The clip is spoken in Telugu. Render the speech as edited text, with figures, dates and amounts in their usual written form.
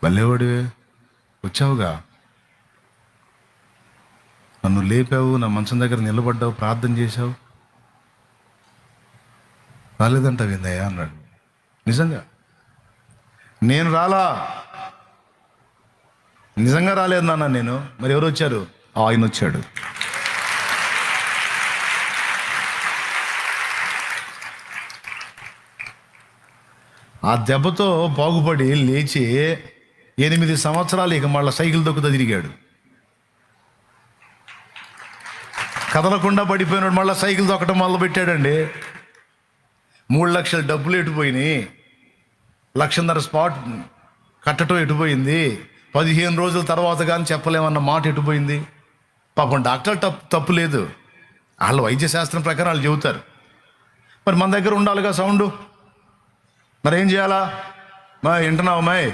భలేవాడివే, వచ్చావుగా, నన్ను లేపావు, నా మంచం దగ్గర నిలబడ్డావు, ప్రార్థన చేశావు, రాలేదంట విందయ్యా అన్నాడు. నిజంగా నేను రాలా, నిజంగా రాలేదు నాన్న నేను. మరి ఎవరు వచ్చారు? ఆయన వచ్చాడు. ఆ దెబ్బతో బాగుపడి లేచి 8 సంవత్సరాలు ఇక మళ్ళీ సైకిల్ దొక్కుతా తిరిగాడు. కదలకుండా పడిపోయినాడు, మళ్ళీ సైకిల్ దొక్కటం మొదలు పెట్టాడండి. 3 లక్షల డబ్బులు ఎటుపోయినాయి, 1.5 లక్ష స్పాట్ కట్టడం ఎటుపోయింది, 15 రోజుల తర్వాత కానీ చెప్పలేమన్న మాట ఎటుపోయింది. పాపం డాక్టర్ తప్పు లేదు, వాళ్ళు వైద్య శాస్త్రం ప్రకారం వాళ్ళు చెబుతారు. మరి మన దగ్గర ఉండాలిగా సౌండ్, మరి ఏం చేయాలా? మా వింటున్నావు అమ్మాయి?